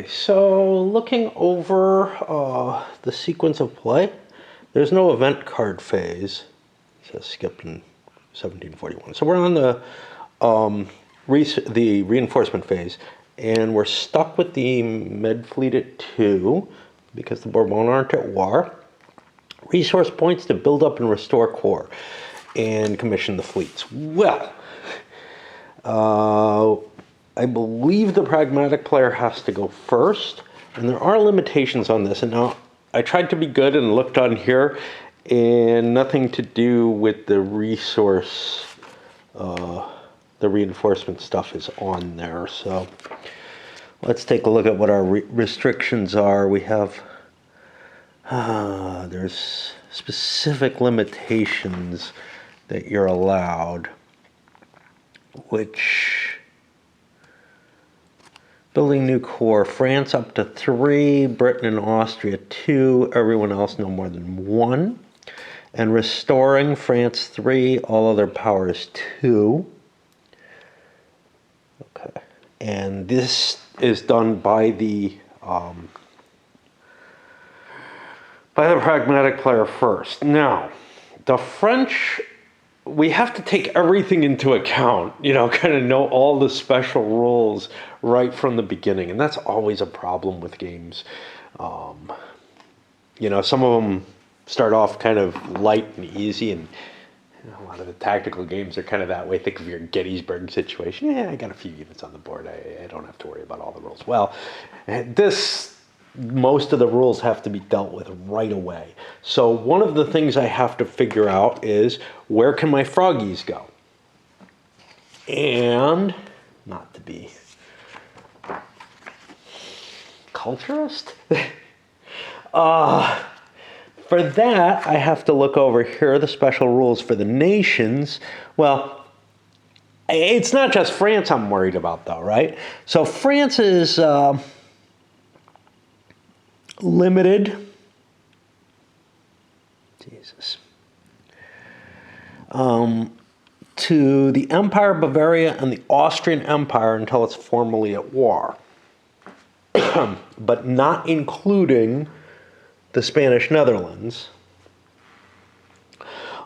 So looking over the sequence of play, there's no event card phase. It says skipped in 1741. So we're on the reinforcement phase, and we're stuck with the Med Fleet at 2 because the Bourbon aren't at war. Resource points to build up and restore core and commission the fleets. Well, I believe the pragmatic player has to go first, and there are limitations on this. And now I tried to be good and looked on here, and nothing to do with the resource, the reinforcement stuff is on there. So let's take a look at what our restrictions are. We have, there's specific limitations that you're allowed, which, building new core, France up to 3, Britain and Austria 2, everyone else no more than 1. And restoring, France 3, all other powers 2. Okay, and this is done by the pragmatic player first. Now, the French, we have to take everything into account, kind of know all the special rules right from the beginning. And that's always a problem with games. Some of them start off kind of light and easy, and a lot of the tactical games are kind of that way. Think of your Gettysburg situation. Yeah, I got a few units on the board. I don't have to worry about all the rules. Well, most of the rules have to be dealt with right away. So one of the things I have to figure out is, where can my froggies go? And not to be culturist, for that I have to look over here, the special rules for the nations. Well, it's not just France I'm worried about though, right? So France is limited, to the Empire of Bavaria and the Austrian Empire until it's formally at war, but not including the Spanish Netherlands.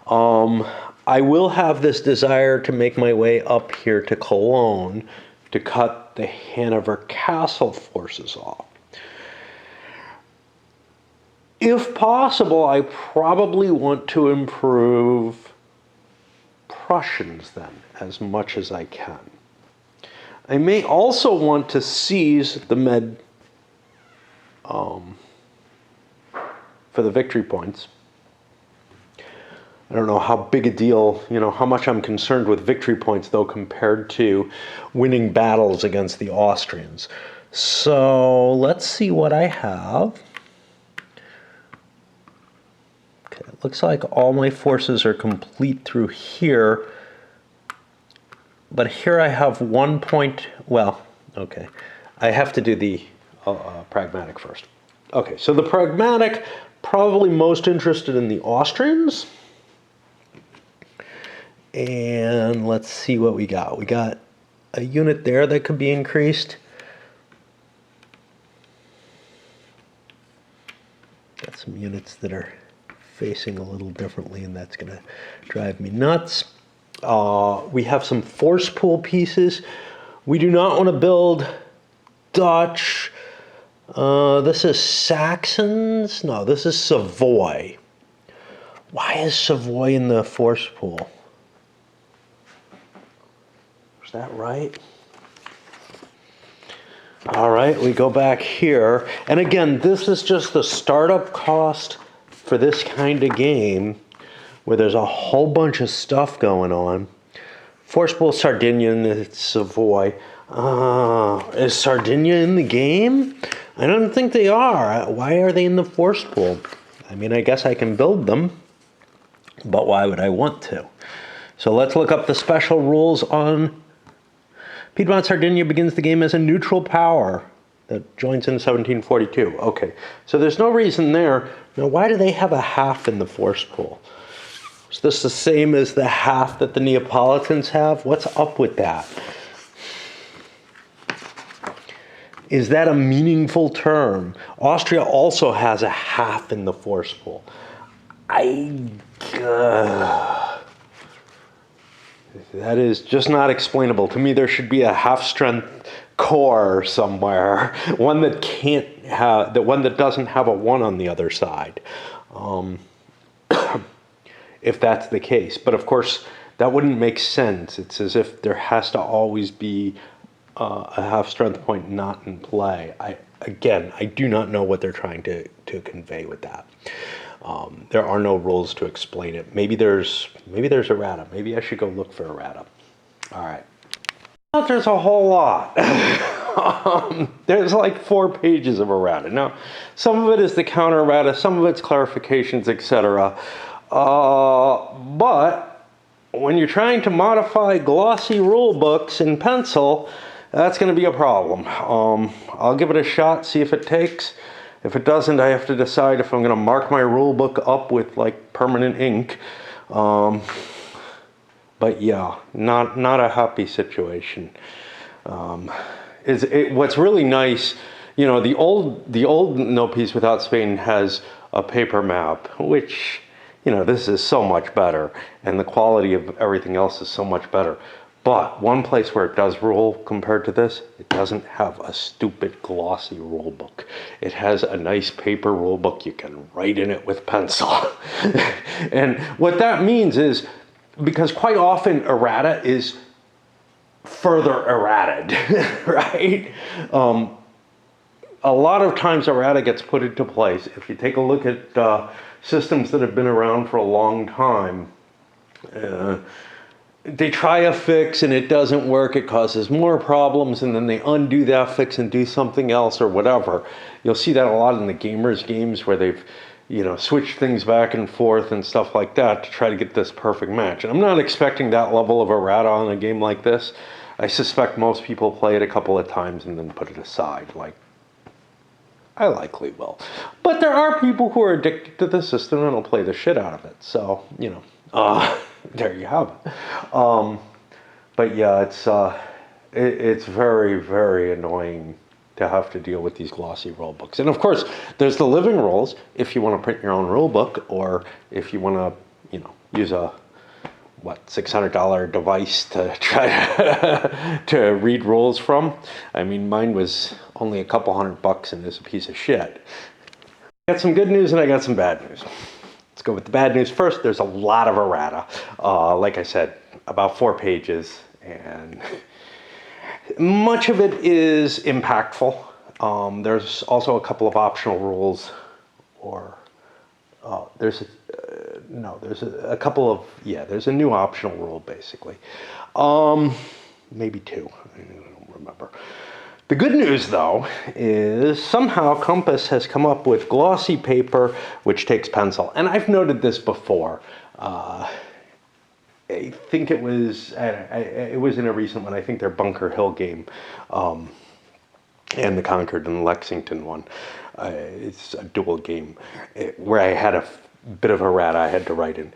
I will have this desire to make my way up here to Cologne to cut the Hanover Castle forces off. If possible, I probably want to improve Prussians then, as much as I can. I may also want to seize the Med for the victory points. I don't know how big a deal, how much I'm concerned with victory points, though, compared to winning battles against the Austrians. So let's see what I have. Okay, it looks like all my forces are complete through here. But here I have 1 point, well, okay. I have to do the pragmatic first. Okay, so the pragmatic, probably most interested in the Austrians. And let's see what we got. We got a unit there that could be increased. Got some units that are facing a little differently, and that's going to drive me nuts. We have some force pool pieces. We do not want to build Dutch. This is Saxons. No, this is Savoy. Why is Savoy in the force pool? Is that right? All right, we go back here. And again, this is just the startup cost for this kind of game, where there's a whole bunch of stuff going on. Force pool Sardinia, and it's Savoy. Is Sardinia in the game? I don't think they are. Why are they in the force pool? I mean, I guess I can build them, but why would I want to? So let's look up the special rules on Piedmont. Sardinia begins the game as a neutral power that joins in 1742. Okay, so there's no reason there. Now, why do they have a half in the force pool? Is this the same as the half that the Neapolitans have? What's up with that? Is that a meaningful term? Austria also has a half in the force pool. That is just not explainable. To me, there should be a half-strength core somewhere, one that can't have, the one that doesn't have a 1 on the other side, if that's the case. But of course, that wouldn't make sense. It's as if there has to always be a half-strength point not in play. Again, I do not know what they're trying to convey with that. There are no rules to explain it. Maybe there's errata. Maybe I should go look for errata. All right. Well, there's a whole lot. There's like 4 pages of errata. Now, some of it is the counter errata, some of it's clarifications, etc. But when you're trying to modify glossy rule books in pencil, that's going to be a problem. I'll give it a shot, see if it takes. If it doesn't, I have to decide if I'm going to mark my rule book up with like permanent ink. But yeah, not a happy situation. What's really nice, you know, the old No Peace Without Spain has a paper map, which, you know, this is so much better, and the quality of everything else is so much better. But one place where it does rule compared to this, it doesn't have a stupid glossy rule book. It has a nice paper rule book you can write in it with pencil. And what that means is, because quite often errata is further errated, right? A lot of times errata gets put into place. If you take a look at systems that have been around for a long time, they try a fix and it doesn't work, it causes more problems, and then they undo that fix and do something else or whatever. You'll see that a lot in the gamers games where they've, you know, switched things back and forth and stuff like that to try to get this perfect match. And I'm not expecting that level of errata on a game like this. I suspect most people play it a couple of times and then put it aside, like I likely will. But there are people who are addicted to the system and will play the shit out of it. So, you know, there you have it. But yeah, it's very, very annoying to have to deal with these glossy rule books. And of course, there's the living rules if you want to print your own rule book, or if you want to, you know, use a $600 device to try to read rules from. I mean, mine was only a couple $100 and is a piece of shit. I got some good news and I got some bad news. Let's go with the bad news first. There's a lot of errata. Like I said, about 4 pages, and much of it is impactful. There's also a couple of optional rules, or there's a couple of, there's a new optional rule basically. Maybe 2, I don't remember. The good news, though, is somehow Compass has come up with glossy paper which takes pencil. And I've noted this before. I think it was in a recent one. I think their Bunker Hill game, and the Concord and Lexington one. It's a dual game where I had a bit of errata I had to write in.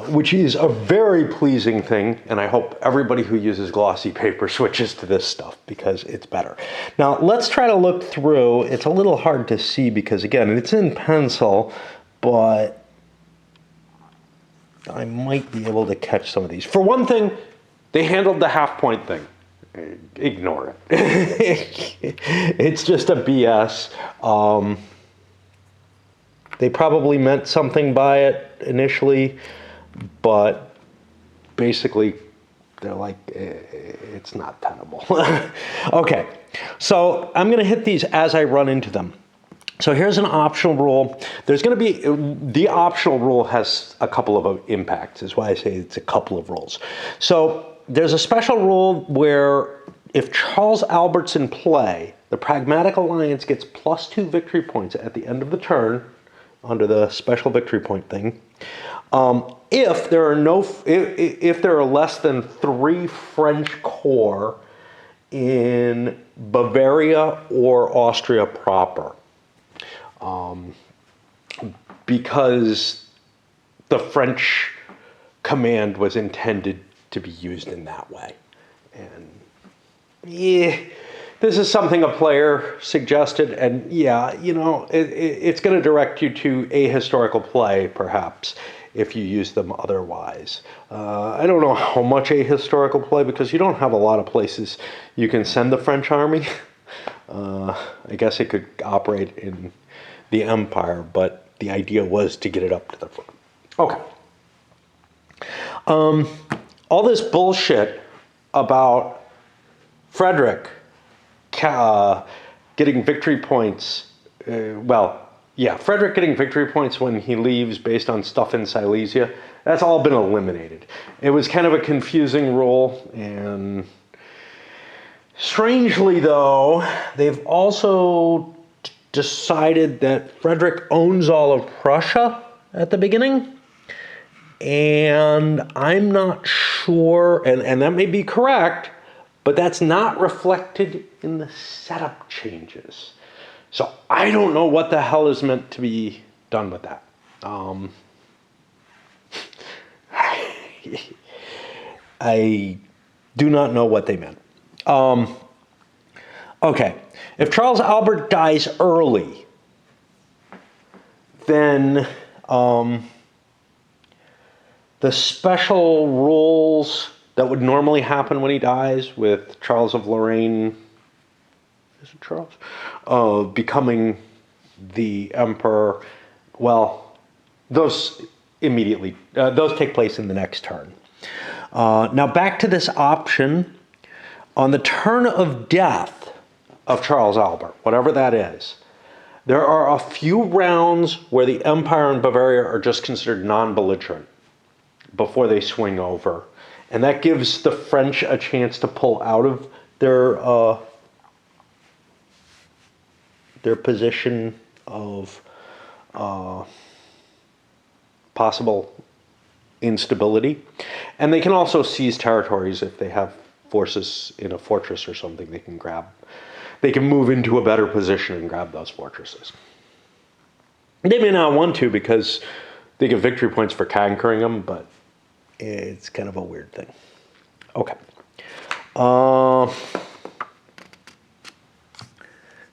Which is a very pleasing thing, and I hope everybody who uses glossy paper switches to this stuff because it's better. Now, let's try to look through. It's a little hard to see because, again, it's in pencil, but I might be able to catch some of these. For one thing, they handled the half-point thing. Ignore it. It's just a BS. They probably meant something by it initially, but basically they're like, it's not tenable. Okay, so I'm going to hit these as I run into them. So here's an optional rule. There's going to be, the optional rule has a couple of impacts, is why I say it's a couple of rules. So there's a special rule where if Charles Albert's in play, the Pragmatic Alliance gets +2 victory points at the end of the turn, under the special victory point thing, if there are less than 3 French corps in Bavaria or Austria proper, because the French command was intended to be used in that way. And This is something a player suggested, and yeah, you know, it's going to direct you to a historical play, perhaps, if you use them otherwise. I don't know how much a historical play, because you don't have a lot of places you can send the French army. I guess it could operate in the Empire, but the idea was to get it up to the front. Okay. All this bullshit about Frederick getting victory points, Frederick getting victory points when he leaves based on stuff in Silesia, that's all been eliminated. It was kind of a confusing rule, and strangely though, they've also decided that Frederick owns all of Prussia at the beginning. And I'm not sure, and that may be correct, but that's not reflected in the setup changes. So I don't know what the hell is meant to be done with that. I do not know what they meant. Okay, if Charles Albert dies early, then the special rules that would normally happen when he dies, with Charles of Lorraine, is it Charles? Becoming the emperor, well, those take place in the next turn. Now back to this option. On the turn of death of Charles Albert, whatever that is, there are a few rounds where the Empire and Bavaria are just considered non-belligerent before they swing over. And that gives the French a chance to pull out of their position of possible instability. And they can also seize territories if they have forces in a fortress or something they can grab. They can move into a better position and grab those fortresses. They may not want to because they get victory points for conquering them, but it's kind of a weird thing. Okay.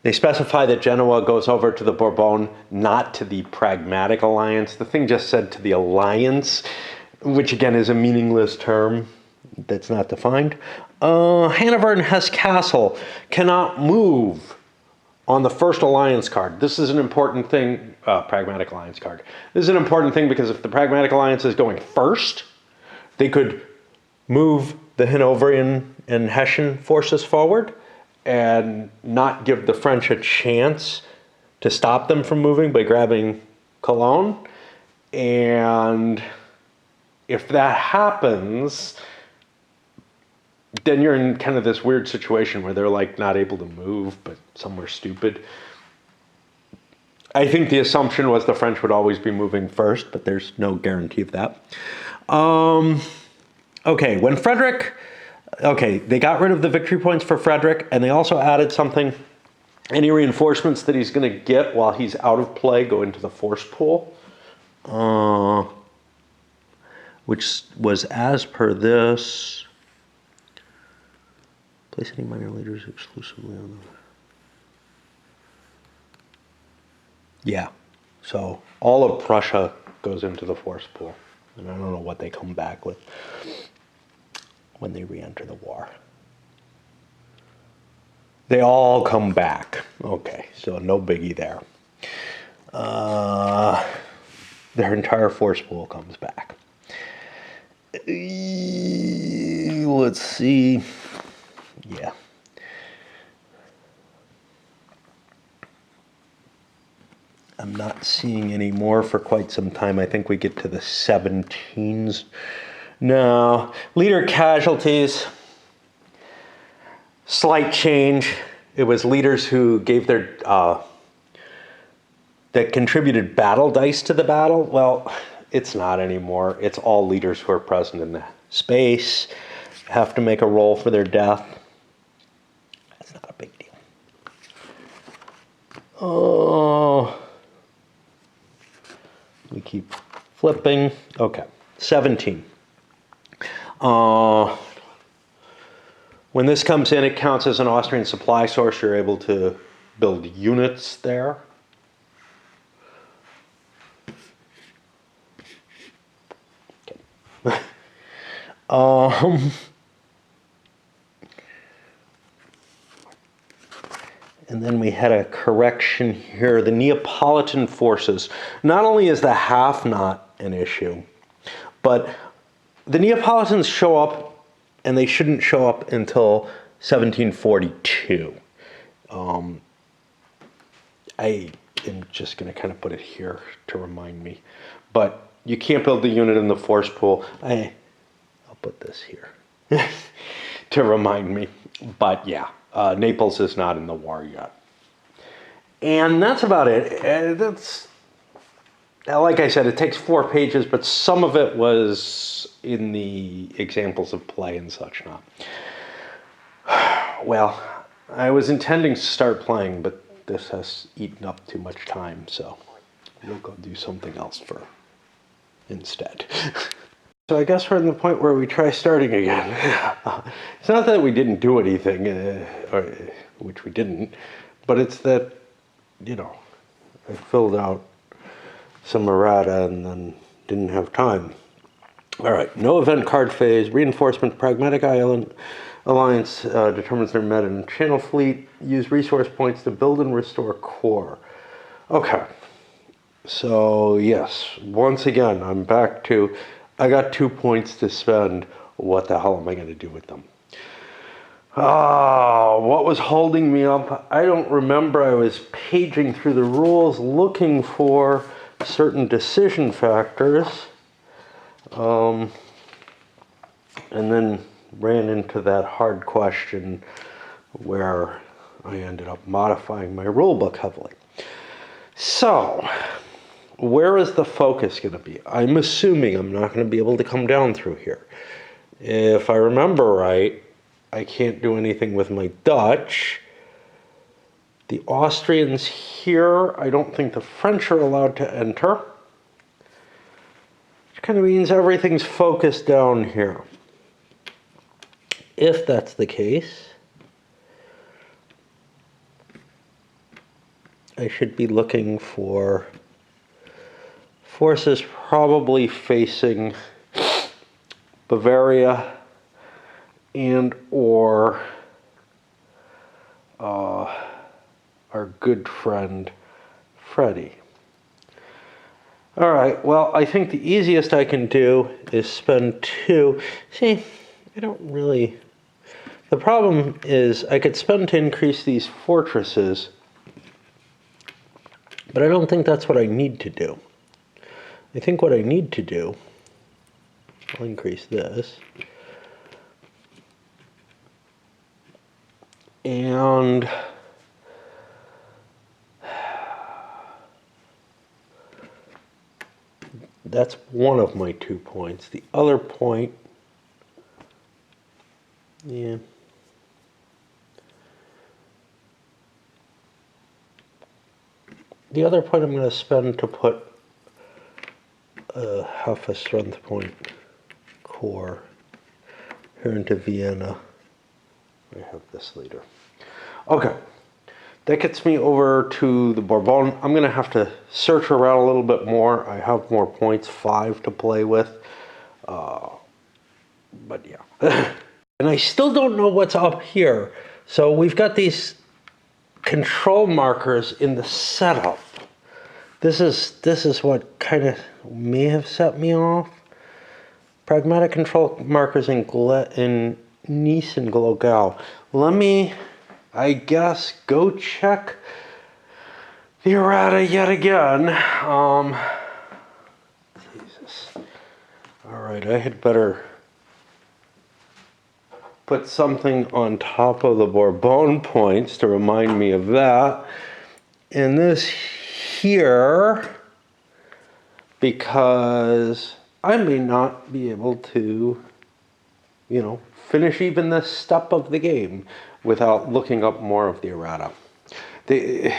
They specify that Genoa goes over to the Bourbon, not to the Pragmatic Alliance. The thing just said to the Alliance, which again is a meaningless term that's not defined. Hanover and Hesse Castle cannot move on the first alliance card. This is an important thing, Pragmatic Alliance card. This is an important thing because if the Pragmatic Alliance is going first, they could move the Hanoverian and Hessian forces forward and not give the French a chance to stop them from moving by grabbing Cologne. And if that happens, then you're in kind of this weird situation where they're like not able to move, but somewhere stupid. I think the assumption was the French would always be moving first, but there's no guarantee of that. Okay, when Frederick, they got rid of the victory points for Frederick, and they also added something. Any reinforcements that he's going to get while he's out of play go into the force pool, which was as per this. Place any minor leaders exclusively on the... Yeah, so all of Prussia goes into the force pool. And I don't know what they come back with when they re-enter the war. They all come back. Okay, so no biggie there. Their entire force pool comes back. Let's see. Yeah. I'm not seeing any more for quite some time. I think we get to the 17s. No. Leader casualties. Slight change. It was leaders who gave their... that contributed battle dice to the battle. Well, it's not anymore. It's all leaders who are present in the space have to make a roll for their death. That's not a big deal. Oh... We keep flipping. Okay, 17. When When this comes in, it counts as an Austrian supply source. You're able to build units there. Okay. And then we had a correction here. The Neapolitan forces. Not only is the half not an issue, but the Neapolitans show up, and they shouldn't show up until 1742. I am just going to kind of put it here to remind me. But you can't build the unit in the force pool. I'll put this here to remind me. But yeah. Naples is not in the war yet. And that's about it. That's, like I said, it takes 4 pages, but some of it was in the examples of play and such not. Well, I was intending to start playing, but this has eaten up too much time, so we'll go do something else instead. So I guess we're at the point where we try starting again. It's not that we didn't do anything, which we didn't, but it's that, I filled out some errata and then didn't have time. All right, no event card phase, reinforcement, pragmatic alliance determines their meta and channel fleet, use resource points to build and restore core. Okay, so yes, once again, I'm back to, I got 2 points to spend. What the hell am I going to do with them? What was holding me up? I don't remember. I was paging through the rules looking for certain decision factors. And then ran into that hard question where I ended up modifying my rulebook heavily. So, where is the focus going to be? I'm assuming I'm not going to be able to come down through here. If I remember right, I can't do anything with my Dutch. The Austrians here, I don't think the French are allowed to enter. Which kind of means everything's focused down here. If that's the case, I should be looking for forces probably facing Bavaria and or our good friend Freddie. All right, well, I think the easiest I can do is spend 2. See, I don't really... The problem is I could spend to increase these fortresses, but I don't think that's what I need to do. I think what I need to do, I'll increase this, and that's one of my 2 points. The other point, yeah. The other point I'm going to spend to put half a strength point core here into Vienna. I have this later. Okay, that gets me over to the Bourbon. I'm going to have to search around a little bit more. I have more points, 5 to play with. But yeah. And I still don't know what's up here. So we've got these control markers in the setup. This is what kind of may have set me off. Pragmatic control markers in Nice and Glogau. Let me, I guess, go check the errata yet again. Jesus. All right, I had better put something on top of the Bourbon points to remind me of that. And this here, because I may not be able to, finish even this step of the game without looking up more of the errata. The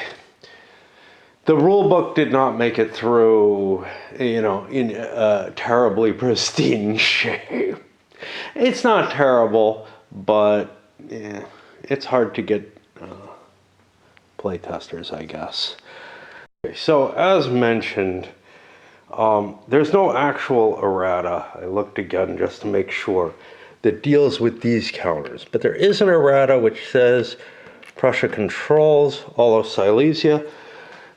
rule book did not make it through, in a terribly pristine shape. It's not terrible, but yeah, it's hard to get play testers, I guess. Okay, so as mentioned, there's no actual errata. I looked again just to make sure that deals with these counters, but there is an errata which says Prussia controls all of Silesia.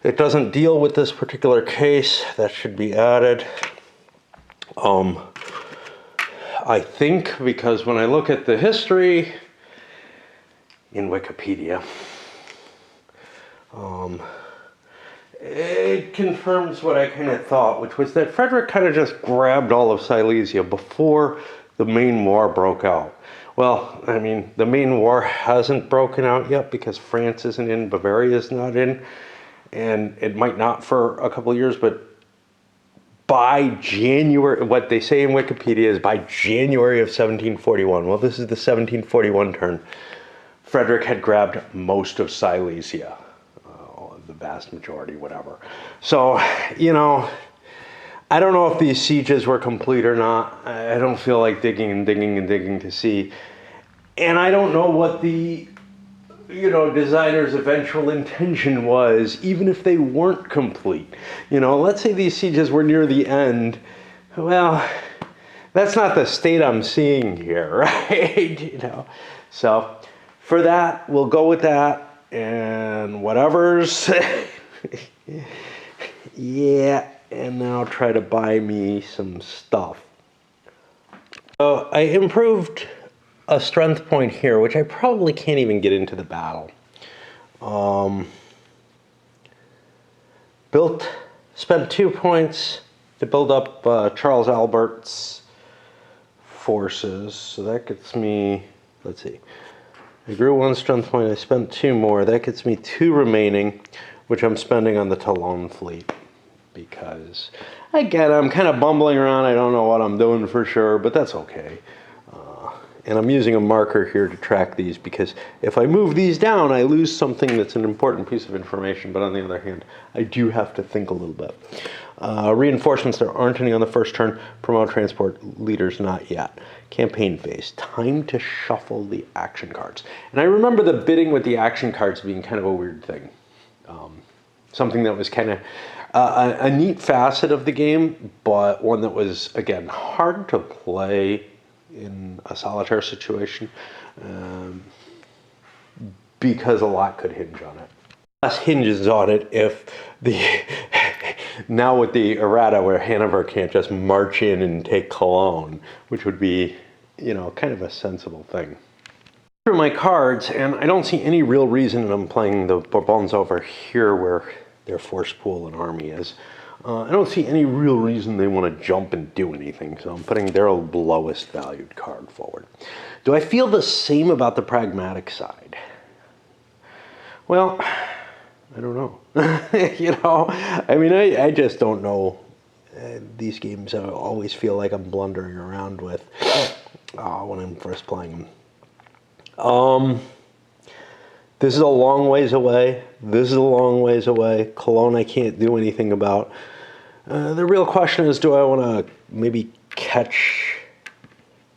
It doesn't deal with this particular case. That should be added. I think because when I look at the history in Wikipedia, it confirms what I kind of thought, which was that Frederick kind of just grabbed all of Silesia before the main war broke out. Well, I mean, the main war hasn't broken out yet because France isn't in, Bavaria is not in, and it might not for a couple of years, but by January, what they say in Wikipedia is by January of 1741. Well, this is the 1741 turn. Frederick had grabbed most of Silesia, the vast majority, whatever. So, you know, I don't know if these sieges were complete or not. I don't feel like digging and digging and digging to see. And I don't know what the, designer's eventual intention was, even if they weren't complete. Let's say these sieges were near the end. Well, that's not the state I'm seeing here, right? So for that, we'll go with that. And whatever's, yeah, and now try to buy me some stuff. So I improved a strength point here, which I probably can't even get into the battle. Spent 2 points to build up Charles Albert's forces. So that gets me, let's see. I grew 1 strength point, I spent 2 more. That gets me 2 remaining, which I'm spending on the Toulon fleet. Because, again, I'm kind of bumbling around. I don't know what I'm doing for sure, but that's okay. And I'm using a marker here to track these because if I move these down, I lose something that's an important piece of information. But on the other hand, I do have to think a little bit. Reinforcements, there aren't any on the first turn. Promote transport leaders, not yet. Campaign phase, time to shuffle the action cards. And I remember the bidding with the action cards being kind of a weird thing. Something that was kind of a neat facet of the game, but one that was, again, hard to play in a solitaire situation because a lot could hinge on it. Less hinges on it if now with the errata where Hanover can't just march in and take Cologne, which would be, kind of a sensible thing. Through my cards, and I don't see any real reason I'm playing the Bourbons over here where their force pool and army is. I don't see any real reason they want to jump and do anything, so I'm putting their lowest valued card forward. Do I feel the same about the pragmatic side? Well, I don't know. I just don't know. These games I always feel like I'm blundering around with when I'm first playing them. This is a long ways away. This is a long ways away. Cologne I can't do anything about. The real question is, do I want to maybe catch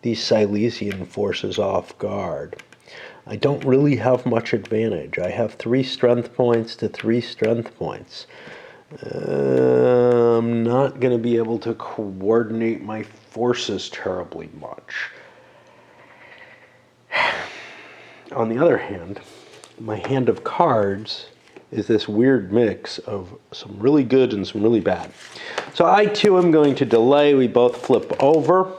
these Silesian forces off guard? I don't really have much advantage. I have 3 strength points to 3 strength points. I'm not going to be able to coordinate my forces terribly much. On the other hand, my hand of cards is this weird mix of some really good and some really bad. So I too am going to delay. We both flip over.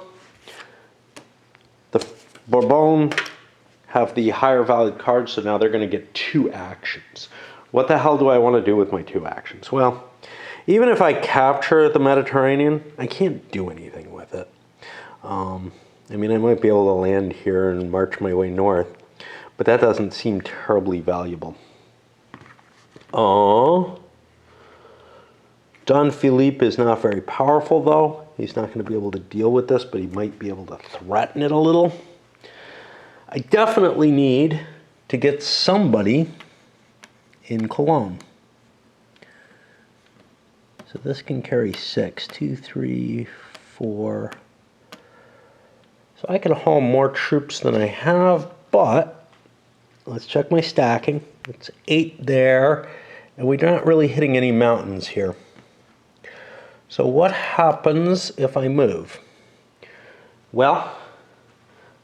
The Bourbon have the higher valued cards, so now they're going to get 2 actions. What the hell do I want to do with my 2 actions? Well, even if I capture the Mediterranean, I can't do anything with it. I might be able to land here and march my way north, but that doesn't seem terribly valuable. Don Philippe is not very powerful, though. He's not going to be able to deal with this, but he might be able to threaten it a little. I definitely need to get somebody in Cologne. So this can carry 6. 2, 3, 4. So I can haul more troops than I have, but let's check my stacking. It's 8 there, and we're not really hitting any mountains here. So what happens if I move? Well,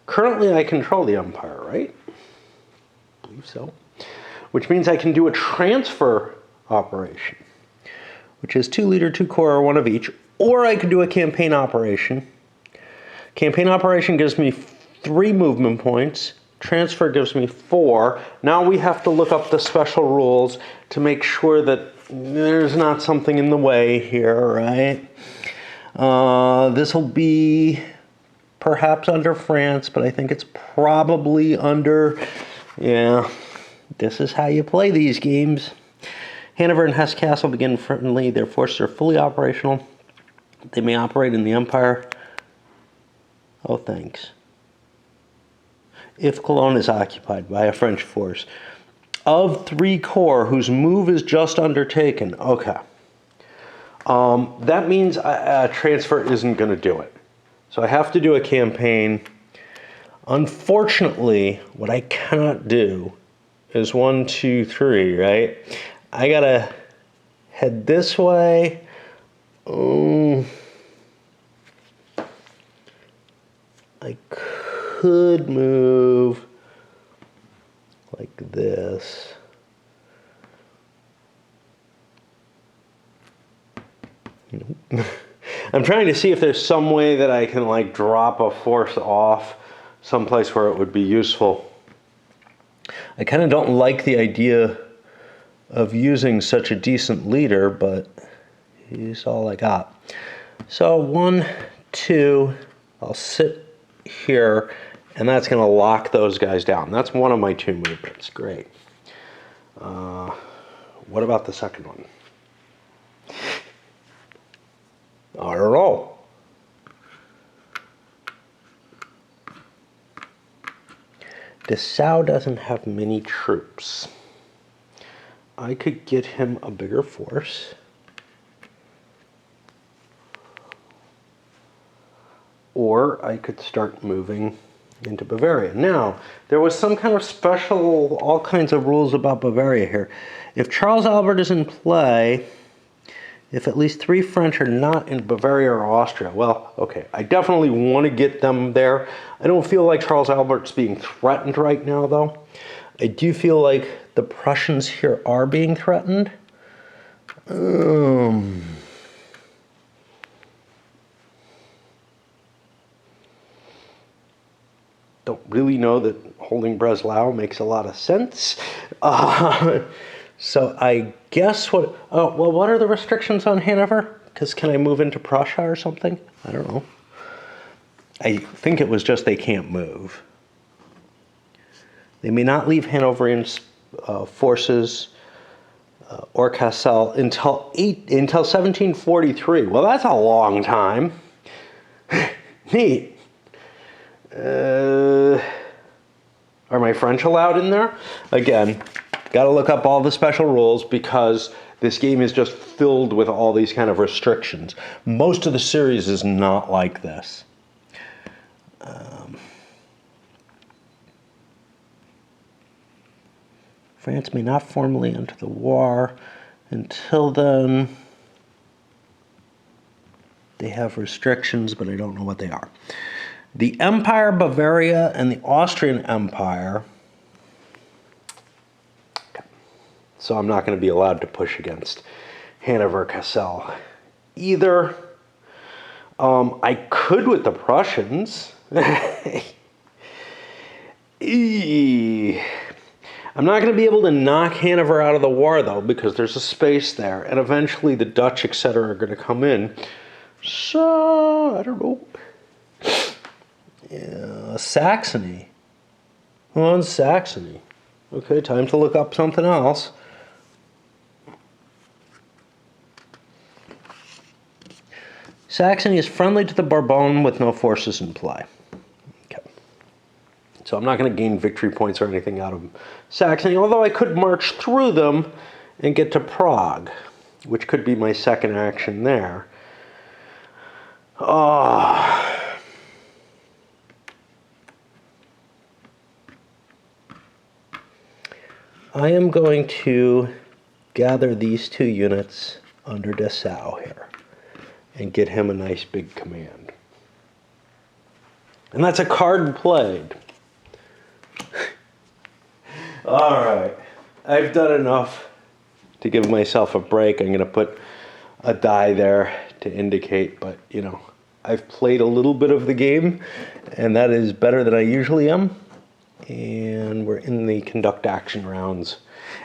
currently I control the empire, right? I believe so. Which means I can do a transfer operation, which is 2 leader, 2 core, or 1 of each, or I could do a campaign operation. Campaign operation gives me 3 movement points. Transfer gives me 4. Now we have to look up the special rules to make sure that there's not something in the way here, right? This will be perhaps under France, but I think it's probably under, yeah, this is how you play these games. Hanover and Hesse Castle begin friendly. Their forces are fully operational. They may operate in the Empire. Oh, thanks. If Cologne is occupied by a French force. Of 3 corps whose move is just undertaken. Okay. That means a transfer isn't going to do it. So I have to do a campaign. Unfortunately, what I cannot do is 1, 2, 3, right? I got to head this way. I could move like this. I'm trying to see if there's some way that I can like drop a force off someplace where it would be useful. I kind of don't like the idea of using such a decent leader, but he's all I got. So 1, 2, I'll sit here, and that's going to lock those guys down. That's one of my 2 movements. Great. What about the second one? I don't know. Dessau doesn't have many troops. I could get him a bigger force. Or I could start moving into Bavaria. Now, there was some kind of special, all kinds of rules about Bavaria here. If Charles Albert is in play, if at least 3 French are not in Bavaria or Austria, well, okay, I definitely want to get them there. I don't feel like Charles Albert's being threatened right now, though. I do feel like the Prussians here are being threatened. Don't really know that holding Breslau makes a lot of sense. So I guess what are the restrictions on Hanover? Because can I move into Prussia or something? I don't know. I think it was just they can't move. They may not leave Hanoverian forces or Cassel until 1743. Well, that's a long time. Neat. Are my French allowed in there? Again, got to look up all the special rules because this game is just filled with all these kind of restrictions. Most of the series is not like this. France may not formally enter the war. Until then, they have restrictions, but I don't know what they are. The Empire Bavaria and the Austrian Empire. Okay. So I'm not going to be allowed to push against Hanover Cassel either. I could with the Prussians. I'm not going to be able to knock Hanover out of the war, though, because there's a space there, and eventually the Dutch, etc., are going to come in. So, I don't know. Yeah, Saxony. Who owns Saxony? Okay, time to look up something else. Saxony is friendly to the Bourbon with no forces in play. Okay. So I'm not going to gain victory points or anything out of Saxony, although I could march through them and get to Prague, which could be my second action there. I am going to gather these 2 units under Dessau here and get him a nice big command. And that's a card played. All right, I've done enough to give myself a break. I'm going to put a die there to indicate, but you know, I've played a little bit of the game, and that is better than I usually am. And we're in the conduct action rounds.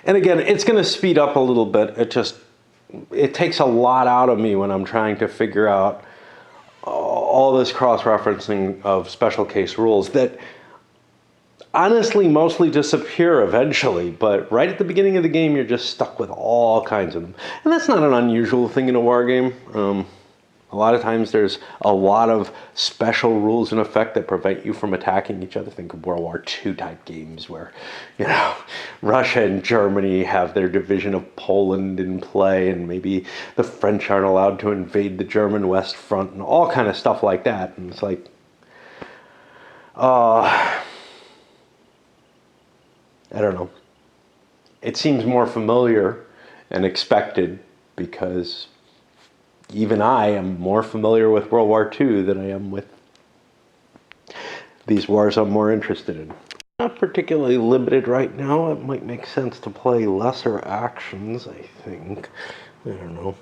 And again, it's going to speed up a little bit. It takes a lot out of me when I'm trying to figure out all this cross-referencing of special case rules that honestly mostly disappear eventually, but right at the beginning of the game you're just stuck with all kinds of them. And that's not an unusual thing in a war game. A lot of times there's a lot of special rules in effect that prevent you from attacking each other. Think of World War II type games where, you know, Russia and Germany have their division of Poland in play, and maybe the French aren't allowed to invade the German West Front and all kind of stuff like that. And it's like, I don't know. It seems more familiar and expected because even I am more familiar with World War II than I am with these wars I'm more interested in. Not particularly limited right now. It might make sense to play lesser actions, I think. I don't know.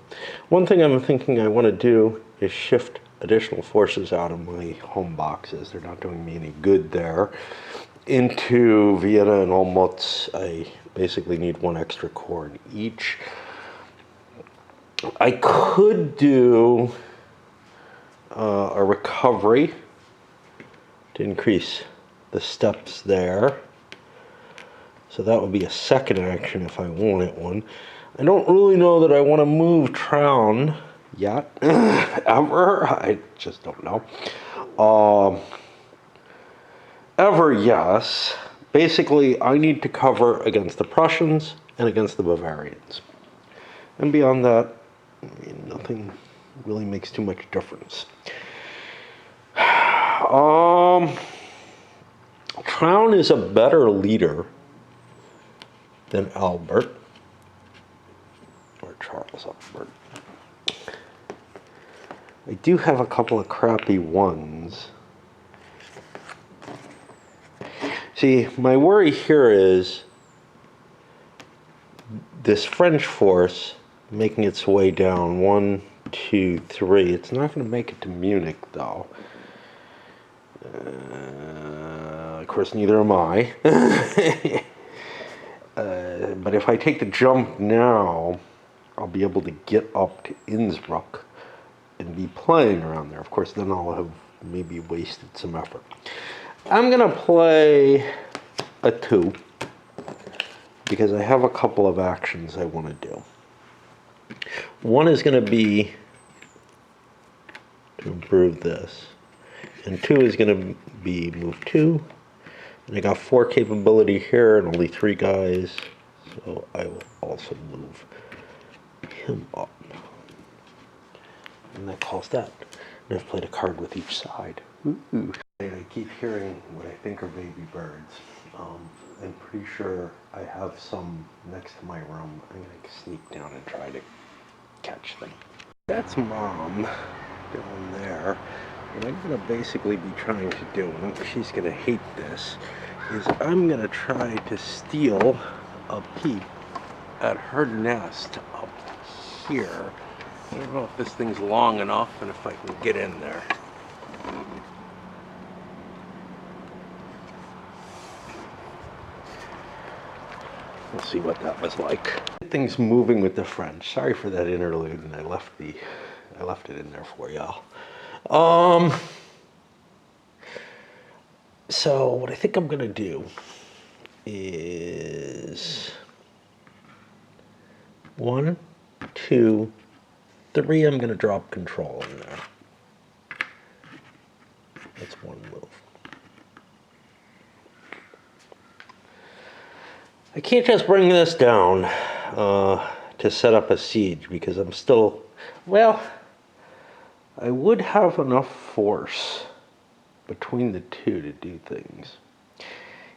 One thing I'm thinking I want to do is shift additional forces out of my home boxes. They're not doing me any good there. Into Vienna and Olmütz, I basically need 1 extra corps in each. I could do a recovery to increase the steps there. So that would be a second action if I wanted one. I don't really know that I want to move Traun yet, ever. I just don't know. Ever, yes. Basically, I need to cover against the Prussians and against the Bavarians. And beyond that, I mean, nothing really makes too much difference. Traun is a better leader than Albert, or Charles Albert. I do have a couple of crappy ones. See, my worry here is this French force making its way down 1, 2, 3. It's not going to make it to Munich, though. Of course, neither am I. But if I take the jump now, I'll be able to get up to Innsbruck and be playing around there. Of course, then I'll have maybe wasted some effort. I'm going to play a 2 because I have a couple of actions I want to do. One is going to be to improve this, and 2 is going to be move 2. And I got 4 capability here and only 3 guys, so I will also move him up. And that calls that. And I've played a card with each side. Ooh. I keep hearing what I think are baby birds. I'm pretty sure I have some next to my room. I'm going to sneak down and try to catch them. That's Mom down there. What I'm going to basically be trying to do, and she's going to hate this, is I'm going to try to steal a peep at her nest up here. I don't know if this thing's long enough and if I can get in there. We'll see what that was like. Things moving with the French. Sorry for that interlude, and I left it in there for y'all. So what I think I'm gonna do is 1, 2, 3. I'm gonna drop control in there. That's 1 move. I can't just bring this down to set up a siege because I'm still, well, I would have enough force between the 2 to do things.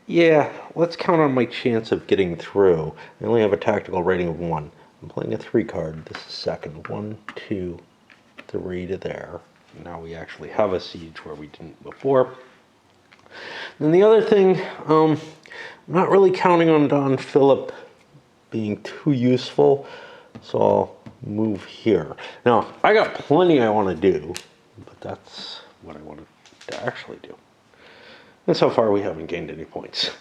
Yeah, let's count on my chance of getting through. I only have a tactical rating of 1. I'm playing a 3 card. This is second. 1, 2, 3 to there. Now we actually have a siege where we didn't before. Then the other thing, I'm not really counting on Don Philip being too useful, so I'll move here. Now, I got plenty I want to do, but that's what I wanted to actually do. And so far we haven't gained any points.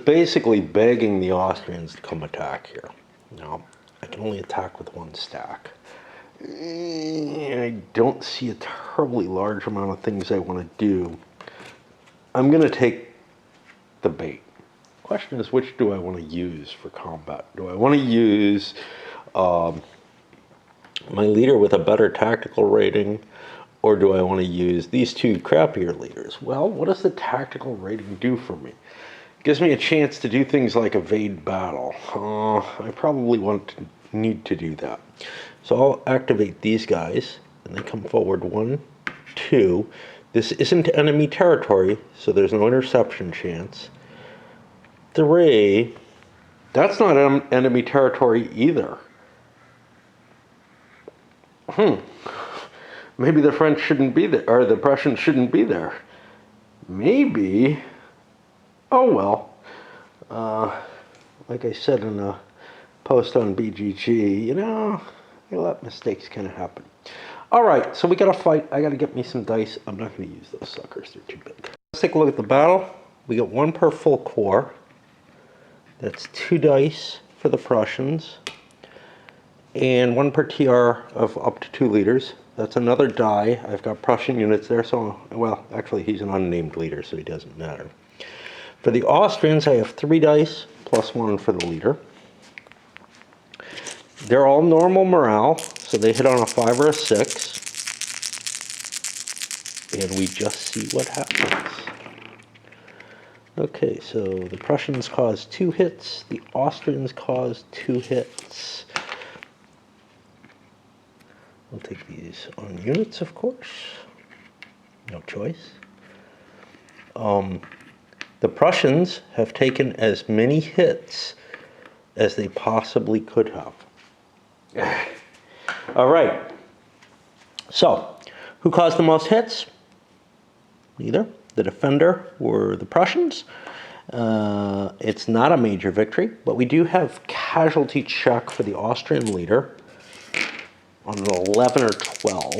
Basically begging the Austrians to come attack here. Now, I can only attack with 1 stack. I don't see a terribly large amount of things I want to do. I'm going to take the bait. Question is, which do I want to use for combat? Do I want to use my leader with a better tactical rating, or do I want to use these 2 crappier leaders? Well, what does the tactical rating do for me? It gives me a chance to do things like evade battle. I probably need to do that. So I'll activate these guys, and they come forward 1, 2. This isn't enemy territory, so there's no interception chance. 3, that's not enemy territory either. Maybe the French shouldn't be there, or the Prussians shouldn't be there. Maybe. Oh well. Like I said in a post on BGG, you know, you let mistakes kind of happen. All right, so we got to fight. I got to get me some dice. I'm not going to use those suckers. They're too big. Let's take a look at the battle. We got 1 per full corps. That's 2 dice for the Prussians. And 1 per TR of up to 2 leaders. That's another die. I've got Prussian units there, so, well, actually he's an unnamed leader, so he doesn't matter. For the Austrians, I have 3 dice, plus 1 for the leader. They're all normal morale, so they hit on a 5 or a 6. And we just see what happens. Okay, so the Prussians caused 2 hits, the Austrians caused 2 hits. We'll take these on units, of course. No choice. The Prussians have taken as many hits as they possibly could have. All right. So, who caused the most hits? Neither. The defender were the Prussians. It's not a major victory, but we do have casualty check for the Austrian leader on an 11 or 12.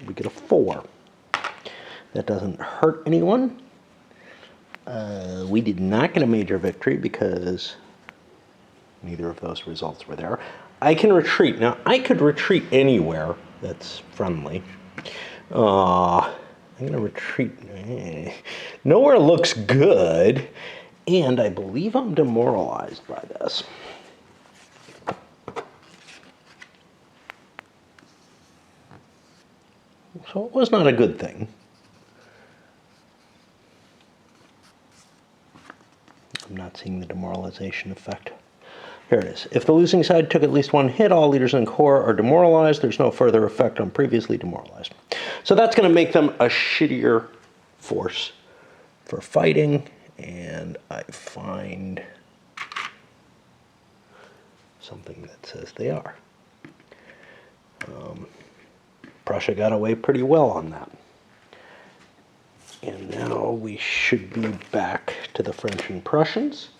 We get a 4. That doesn't hurt anyone. We did not get a major victory because neither of those results were there. I can retreat. Now, I could retreat anywhere that's friendly. I'm going to retreat. Nowhere looks good, and I believe I'm demoralized by this. So it was not a good thing. I'm not seeing the demoralization effect. Here it is. If the losing side took at least 1 hit, all leaders in corps are demoralized. There's no further effect on previously demoralized. So that's going to make them a shittier force for fighting, and I find something that says they are. Prussia got away pretty well on that. And now we should be back to the French and Prussians.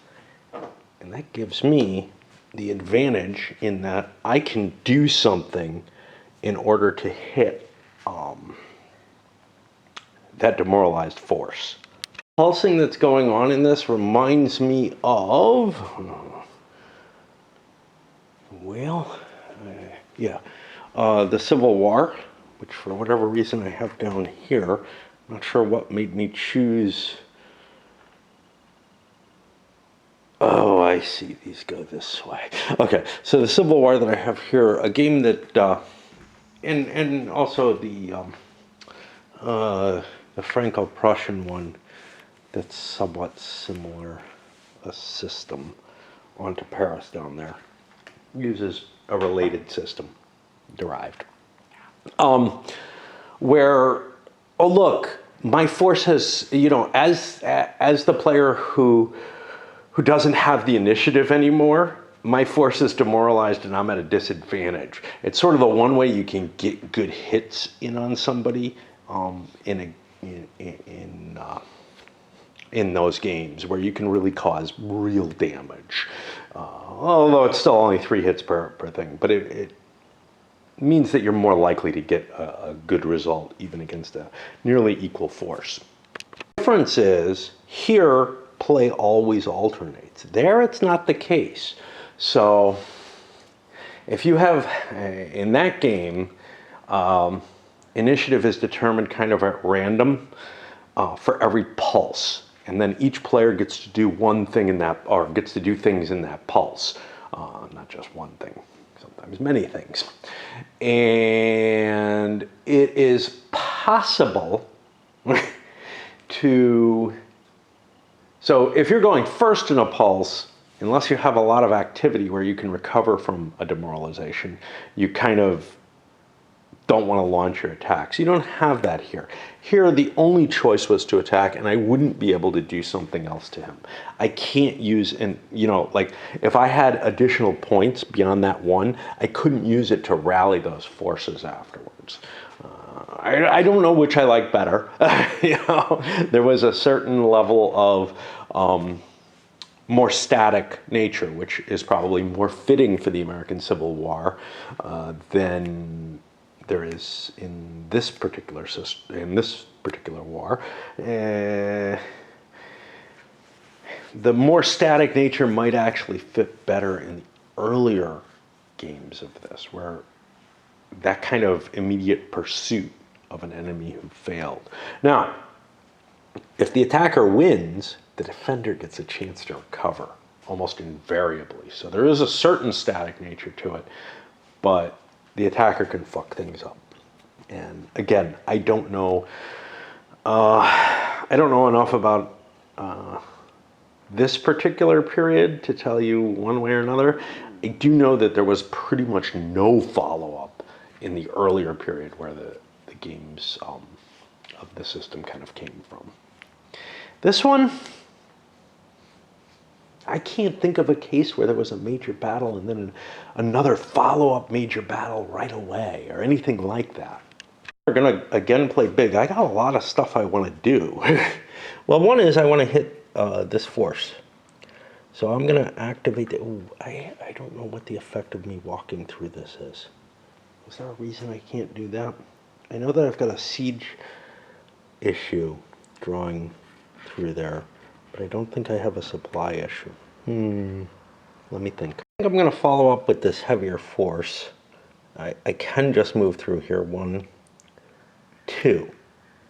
And that gives me the advantage in that I can do something in order to hit that demoralized force. The pulsing that's going on in this reminds me of, the Civil War, which for whatever reason I have down here. I'm not sure what made me choose. Oh, I see. These go this way. Okay, so the Civil War that I have here, a game that, and also the Franco-Prussian one that's somewhat similar, a system onto Paris down there, uses a related system, derived. Where, oh look, my force has, as the player who doesn't have the initiative anymore, my force is demoralized and I'm at a disadvantage. It's sort of the one way you can get good hits in on somebody in those games where you can really cause real damage. Although it's still only 3 hits per thing, but it means that you're more likely to get a good result even against a nearly equal force. The difference is here play always alternates. There it's not the case. So if you have, in that game, initiative is determined kind of at random for every pulse. And then each player gets to do one thing in that, or gets to do things in that pulse. Not just one thing, sometimes many things. And it is possible so if you're going first in a pulse, unless you have a lot of activity where you can recover from a demoralization, you kind of don't want to launch your attacks. You don't have that here. Here, the only choice was to attack, and I wouldn't be able to do something else to him. I can't use, like if I had additional points beyond that one, I couldn't use it to rally those forces afterwards. I don't know which I like better. There was a certain level of more static nature, which is probably more fitting for the American Civil War than there is in this particular system, in this particular war. The more static nature might actually fit better in the earlier games of this, where that kind of immediate pursuit of an enemy who failed. Now, if the attacker wins, the defender gets a chance to recover, almost invariably. So there is a certain static nature to it, but the attacker can fuck things up. And again, I don't know enough about this particular period to tell you one way or another. I do know that there was pretty much no follow-up in the earlier period where the games of the system kind of came from. This one, I can't think of a case where there was a major battle and then another follow-up major battle right away or anything like that. We're gonna again play big. I got a lot of stuff I want to do. Well, one is I want to hit this force. So I'm gonna activate the, I don't know what the effect of me walking through this is. Is there a reason I can't do that? I know that I've got a siege issue drawing through there, but I don't think I have a supply issue. Let me think. I think I'm going to follow up with this heavier force. I can just move through here. 1, 2.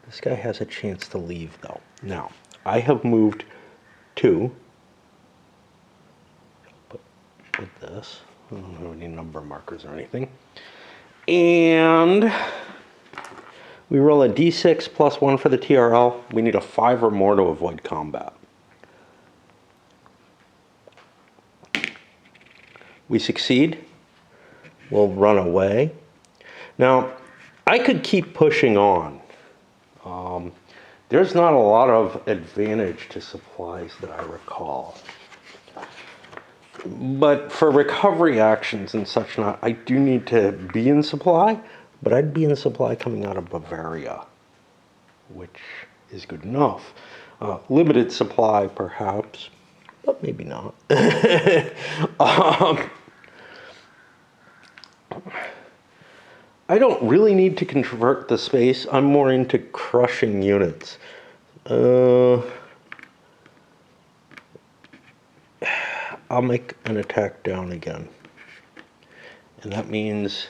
This guy has a chance to leave, though. Now, I have moved 2. With this. I don't have any number markers or anything. And we roll a d6 plus 1 for the TRL. We need a 5 or more to avoid combat. We succeed. We'll run away. Now, I could keep pushing on. There's not a lot of advantage to supplies that I recall. But for recovery actions and such not, I do need to be in supply, but I'd be in supply coming out of Bavaria, which is good enough. Limited supply, perhaps, but maybe not. I don't really need to convert the space. I'm more into crushing units. I'll make an attack down again. And that means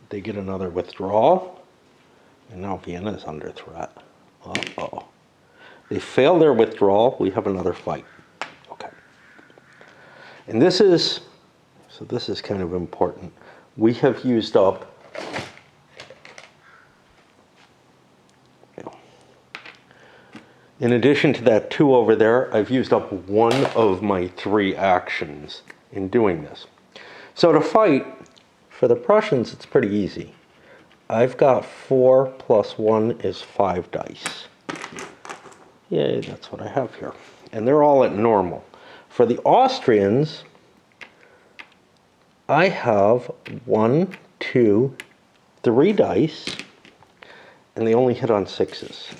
they get another withdrawal. And now Vienna is under threat. Uh-oh. They fail their withdrawal. We have another fight. Okay. And this is kind of important. We have used up, in addition to that 2 over there, I've used up 1 of my 3 actions in doing this. So to fight, for the Prussians, it's pretty easy. I've got 4 plus 1 is 5 dice. Yay, that's what I have here. And they're all at normal. For the Austrians, I have 1, 2, 3 dice, and they only hit on 6s.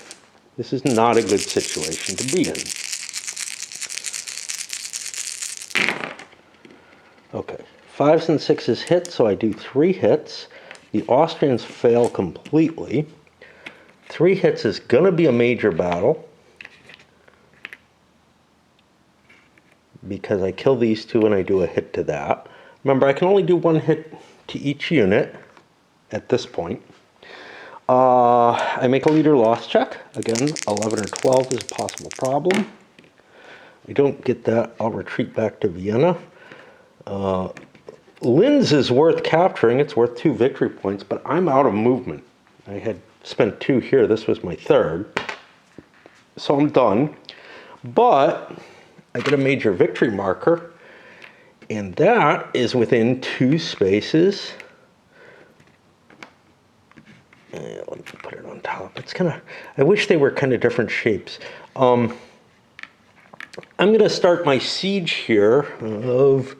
This is not a good situation to be in. Okay, 5s and 6s hit, so I do 3 hits. The Austrians fail completely. 3 hits is going to be a major battle, because I kill these 2 and I do a hit to that. Remember, I can only do 1 hit to each unit at this point. I make a leader loss check. Again, 11 or 12 is a possible problem. I don't get that, I'll retreat back to Vienna. Linz is worth capturing. It's worth 2 victory points, but I'm out of movement. I had spent 2 here. This was my 3rd. So I'm done. But I get a major victory marker, and that is within 2 spaces. Let me put it on top. It's kind of, I wish they were kind of different shapes. I'm going to start my siege here of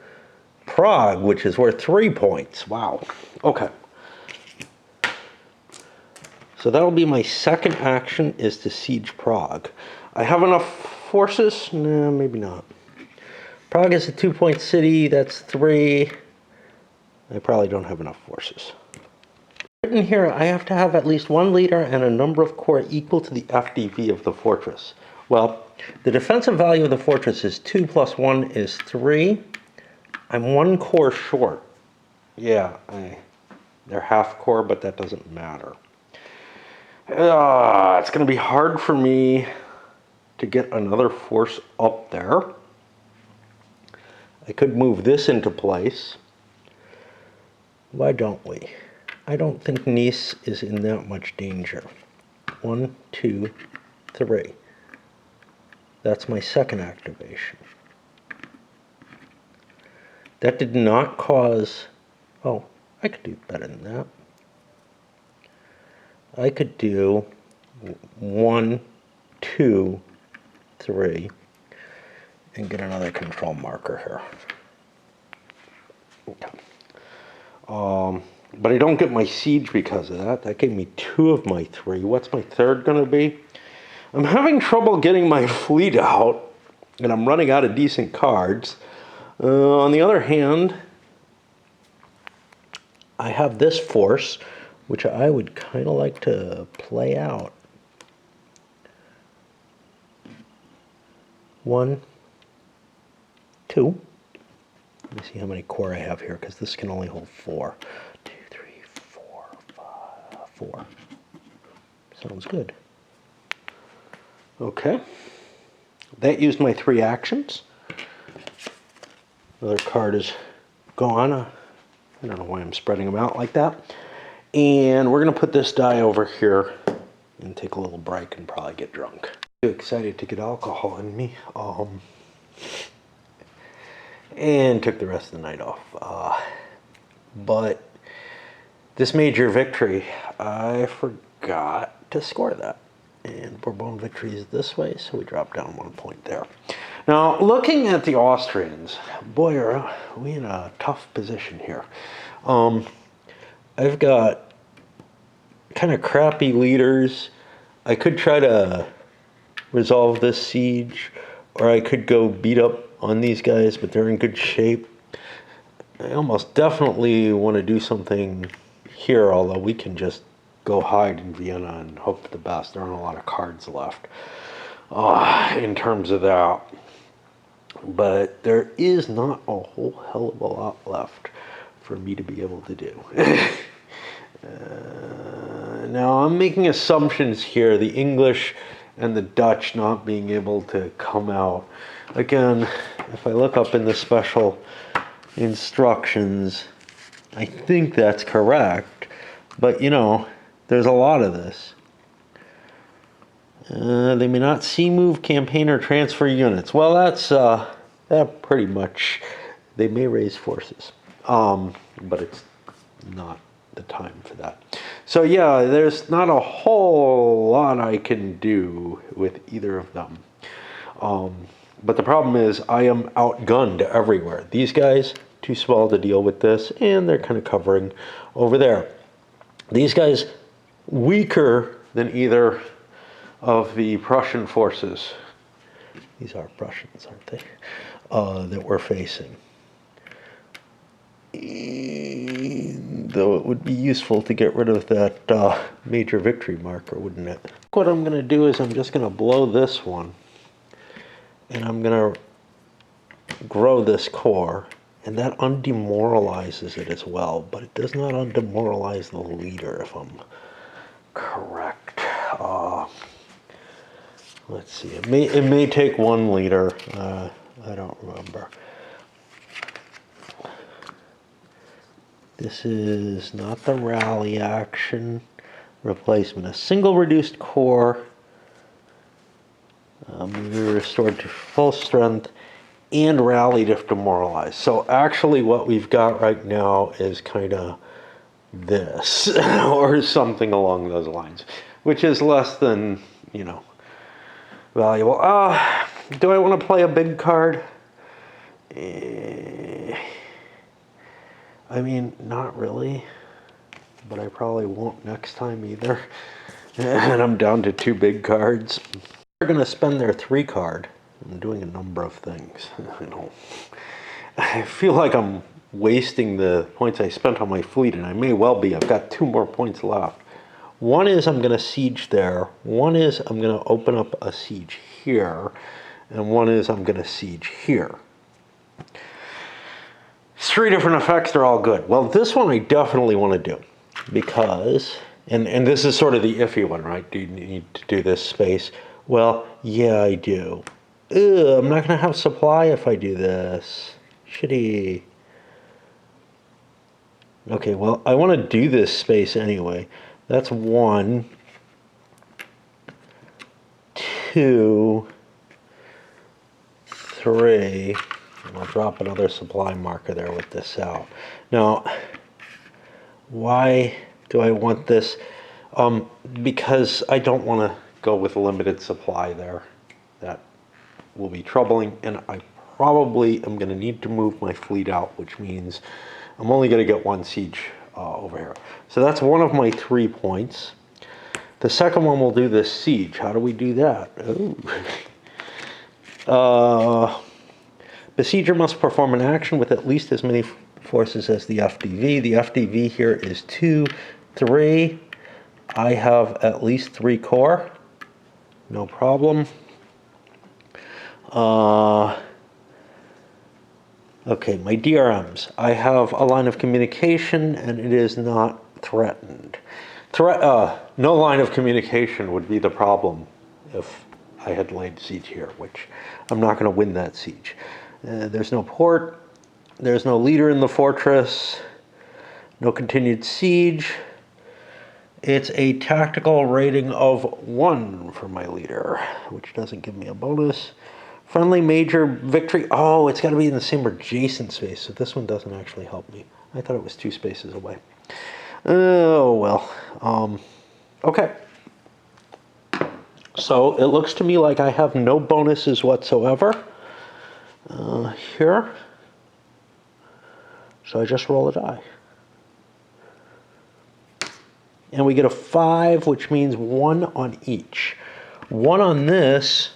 Prague, which is worth 3 points. Wow. Okay. So that'll be my second action, is to siege Prague. I have enough forces? No, maybe not. Prague is a 2-point city. That's 3. I probably don't have enough forces. Written here, I have to have at least 1 leader and a number of corps equal to the FDV of the fortress. Well, the defensive value of the fortress is 2 plus 1 is 3. I'm 1 corps short. Yeah, they're half corps, but that doesn't matter. It's going to be hard for me to get another force up there. I could move this into place. Why don't we? I don't think Nice is in that much danger. 1, 2, 3. That's my second activation. That did not cause... Oh, I could do better than that. I could do 1, 2, 3, and get another control marker here. Okay. But I don't get my siege because of that. That gave me 2 of my 3. What's my 3rd going to be? I'm having trouble getting my fleet out, and I'm running out of decent cards. On the other hand, I have this force, which I would kind of like to play out. 1, 2. Let me see how many corps I have here, because this can only hold 4. 2, 3, 4, 5, 4. Sounds good. Okay. That used my 3 actions. Another card is gone. I don't know why I'm spreading them out like that. And we're going to put this die over here and take a little break and probably get drunk. Too excited to get alcohol in me. And took the rest of the night off. But this major victory, I forgot to score that. And Bourbon victory is this way, so we drop down 1 point there. Now, looking at the Austrians, boy, are we in a tough position here. I've got kind of crappy leaders. I could try to resolve this siege, or I could go beat up on these guys, but they're in good shape. I almost definitely want to do something here, although we can just go hide in Vienna and hope for the best. There aren't a lot of cards left in terms of that. But there is not a whole hell of a lot left for me to be able to do. Now I'm making assumptions here, the English and the Dutch not being able to come out. Again, if I look up in the special instructions, I think that's correct, but you know, there's a lot of this. They may not see, move, campaign, or transfer units. Well, that's that pretty much, they may raise forces, but it's not the time for that. So yeah, there's not a whole lot I can do with either of them. But the problem is I am outgunned everywhere. These guys, too small to deal with this, and they're kind of covering over there. These guys, weaker than either of the Prussian forces. These are Prussians, aren't they? That we're facing. And though it would be useful to get rid of that major victory marker, wouldn't it? What I'm going to do is I'm just going to blow this one. And I'm going to grow this core, and that undemoralizes it as well, but it does not undemoralize the leader, if I'm correct. Let's see, it may take one leader, I don't remember. This is not the rally action replacement. A single reduced core be restored to full strength and rallied if demoralized. So actually what we've got right now is kind of this or something along those lines, which is less than, you know, valuable. Do I want to play a big card? I mean, not really, but I probably won't next time either. And I'm down to 2 big cards. They're going to spend their 3 card. I'm doing a number of things. I feel like I'm wasting the points I spent on my fleet, and I may well be. I've got 2 more points left. One is I'm going to siege there. One is I'm going to open up a siege here. And one is I'm going to siege here. 3 different effects, they're all good. Well, this one I definitely want to do because, and this is sort of the iffy one, right? Do you need to do this space? Well, yeah, I do. I'm not going to have supply if I do this. Shitty. Okay, well, I want to do this space anyway. That's 1, 2, 3. And I'll drop another supply marker there with this out. Now, why do I want this? Because I don't want to go with a limited supply there. That will be troubling, and I probably am going to need to move my fleet out, which means I'm only going to get 1 siege over here. So that's one of my 3 points. The second one will do this siege. How do we do that? Besieger must perform an action with at least as many forces as the FDV. The FDV here is 2, 3. I have at least 3 core. No problem. Okay, my DRMs. I have a line of communication, and it is not threatened. No line of communication would be the problem if I had laid siege here, which I'm not going to win that siege. There's no port. There's no leader in the fortress. No continued siege. It's a tactical rating of 1 for my leader, which doesn't give me a bonus. Friendly major victory. Oh, it's got to be in the same adjacent space, so this one doesn't actually help me. I thought it was 2 spaces away. Oh, well. Okay. So it looks to me like I have no bonuses whatsoever here. So I just roll a die. And we get a 5, which means 1 on each. 1 on this.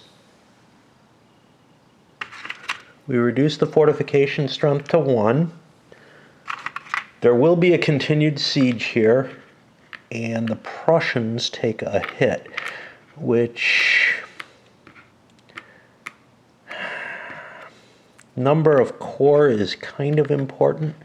We reduce the fortification strength to 1. There will be a continued siege here, and the Prussians take a hit, which number of core is kind of important.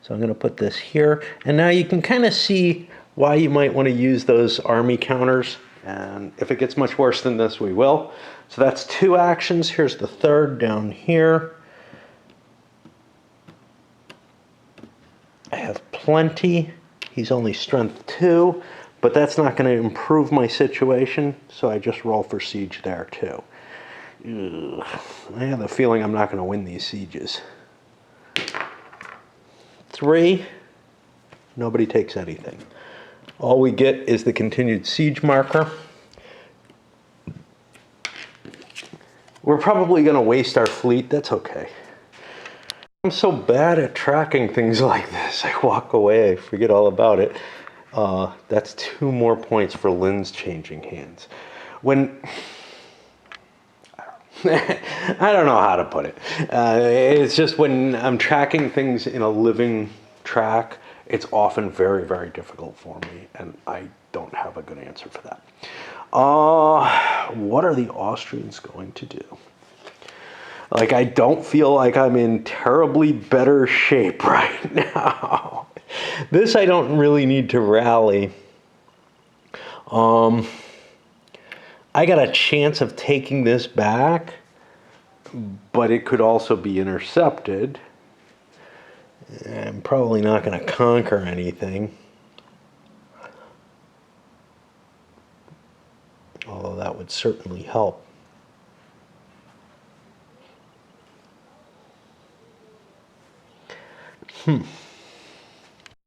So I'm going to put this here. And now you can kind of see why you might want to use those army counters. And if it gets much worse than this, we will. So that's 2 actions. Here's the 3rd down here. I have plenty. He's only strength 2, but that's not going to improve my situation. So I just roll for siege there too. Ugh. I have the feeling I'm not going to win these sieges. 3. Nobody takes anything. All we get is the continued siege marker. We're probably going to waste our fleet. That's okay. I'm so bad at tracking things like this. I walk away, I forget all about it. That's 2 more points for Lynn's changing hands. When... I don't know how to put it. It's just when I'm tracking things in a living track, it's often very, very difficult for me, and I don't have a good answer for that. What are the Austrians going to do? Like, I don't feel like I'm in terribly better shape right now. This I don't really need to rally. I got a chance of taking this back, but it could also be intercepted. I'm probably not going to conquer anything. Although that would certainly help.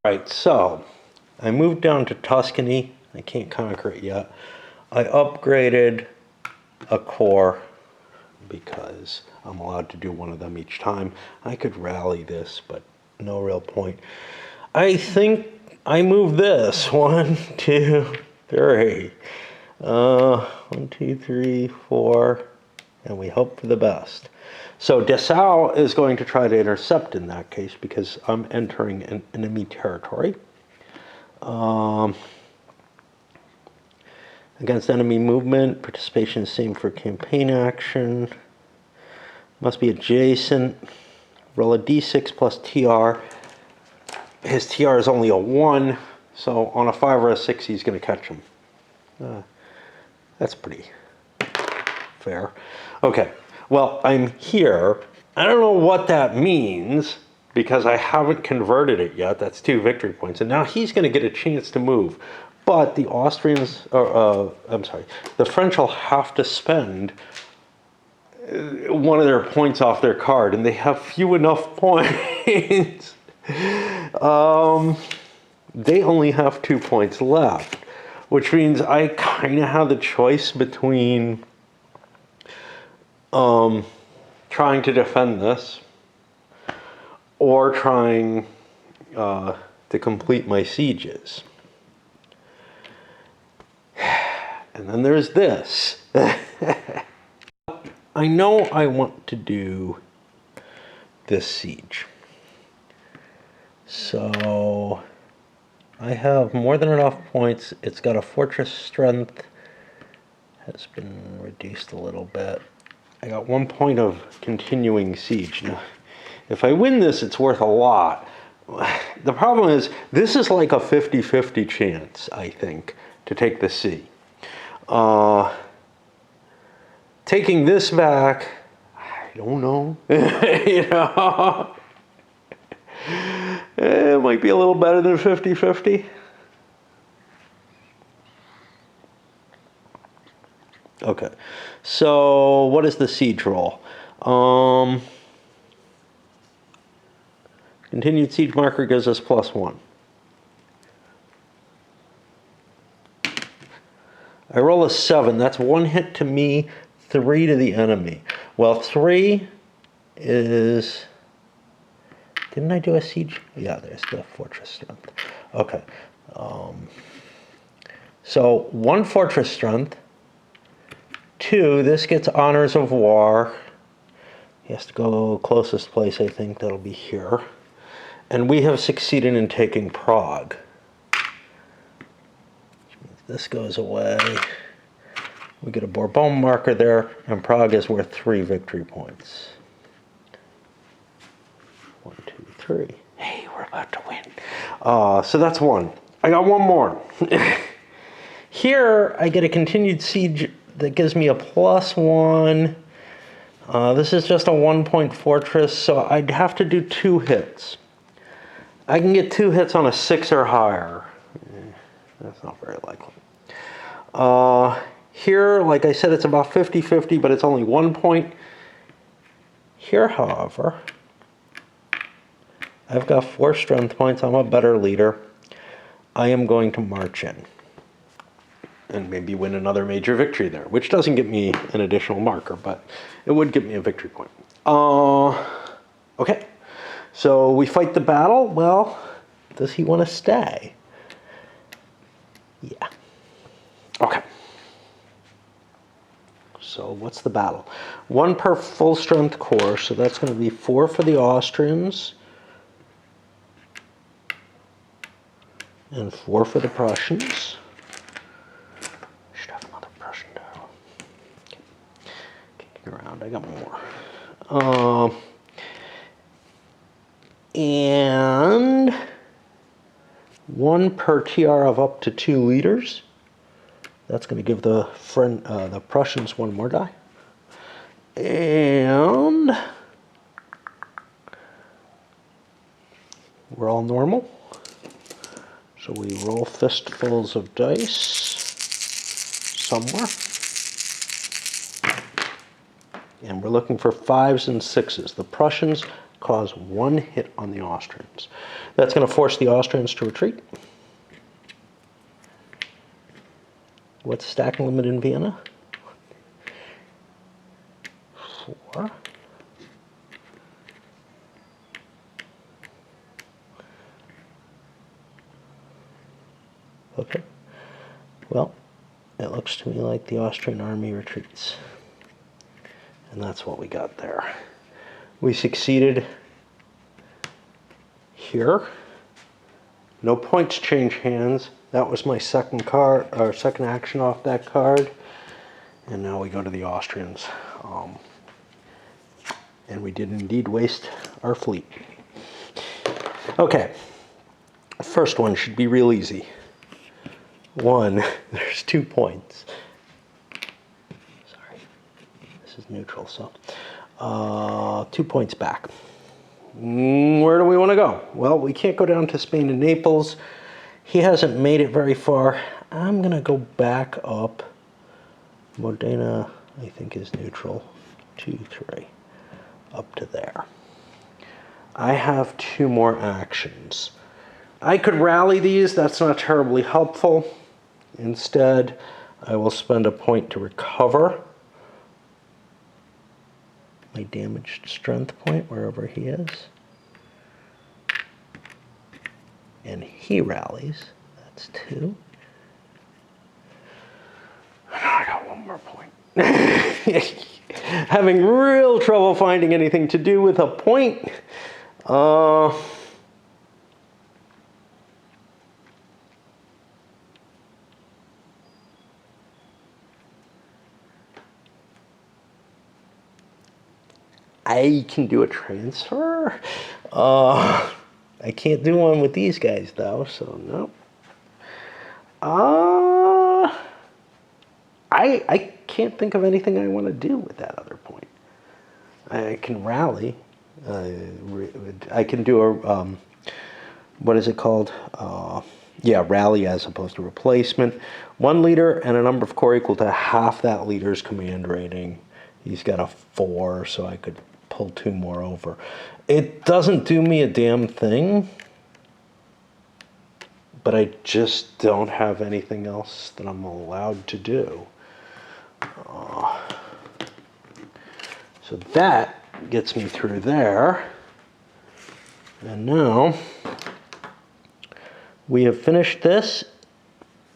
Right, so I moved down to Tuscany. I can't conquer it yet. I upgraded a corps because I'm allowed to do one of them each time. I could rally this, but no real point. I think I moved this. 1, 2, 3. 1, 2, 3, 4, and we hope for the best. So Dessau is going to try to intercept in that case because I'm entering an enemy territory. Against enemy movement, participation is same for campaign action. Must be adjacent. Roll a d6 plus TR. His TR is only a 1, so on a 5 or a 6 he's going to catch him. That's pretty fair. Okay, well, I'm here. I don't know what that means because I haven't converted it yet. That's 2 victory points. And now he's going to get a chance to move. But the Austrians, the French will have to spend one of their points off their card, and they have few enough points. They only have 2 points left, which means I kind of have the choice between trying to defend this or trying to complete my sieges. And then there's this. I know I want to do this siege. So I have more than enough points. It's got a fortress strength. Has been reduced a little bit. I got 1 point of continuing siege. Now, if I win this, it's worth a lot. The problem is, this is like a 50-50 chance, I think, to take the sea. Taking this back, I don't know. You know, it might be a little better than 50-50. Okay, so what is the siege roll? Continued siege marker gives us +1. I roll a 7. That's 1 hit to me, 3 to the enemy. Well, 3 is... Didn't I do a siege? Yeah, there's the fortress strength. Okay. So 1 fortress strength. 2, this gets honors of war. He has to go closest place, I think that'll be here. And we have succeeded in taking Prague. This goes away. We get a Bourbon marker there, and Prague is worth 3 victory points. 1, 2, 3. Hey, we're about to win. So that's 1. I got 1 more. Here, I get a continued siege that gives me a +1. This is just a 1-point fortress, so I'd have to do 2 hits. I can get 2 hits on a 6 or higher. That's not very likely. Here, like I said, it's about 50-50, but it's only 1 point. Here, however, I've got 4 strength points. I'm a better leader. I am going to march in and maybe win another major victory there, which doesn't get me an additional marker, but it would give me a victory point. Okay, so we fight the battle. Well, does he want to stay? Yeah. Okay. So what's the battle? 1 per full strength corps, so that's going to be 4 for the Austrians and 4 for the Prussians. Should have another Prussian battle. Kicking around, I got more. And 1 per TR of up to 2 leaders. That's going to give the Prussians 1 more die. And we're all normal. So we roll fistfuls of dice somewhere. And we're looking for 5s and 6s. The Prussians cause 1 hit on the Austrians. That's going to force the Austrians to retreat. What's the stacking limit in Vienna? 4. Okay. Well, it looks to me like the Austrian army retreats. And that's what we got there. We succeeded here. No points change hands. That was my second card, or second action off that card. And now we go to the Austrians. And we did indeed waste our fleet. Okay. First one should be real easy. 1, there's 2 points. Sorry. This is neutral, so. 2 points back. Where do we want to go? Well, we can't go down to Spain and Naples. He hasn't made it very far. I'm going to go back up. Modena, I think, is neutral. 2, 3. Up to there. I have 2 more actions. I could rally these. That's not terribly helpful. Instead, I will spend a point to recover my damaged strength point wherever he is. And he rallies. That's 2. I got 1 more point. Having real trouble finding anything to do with a point. I can do a transfer. I can't do one with these guys though, so no. I can't think of anything I want to do with that other point. I can rally. I can do a what is it called? Yeah, rally as opposed to replacement. 1 leader and a number of corps equal to half that leader's command rating. He's got a 4, so I could pull 2 more over. It doesn't do me a damn thing, but I just don't have anything else that I'm allowed to do. So that gets me through there. And now we have finished this,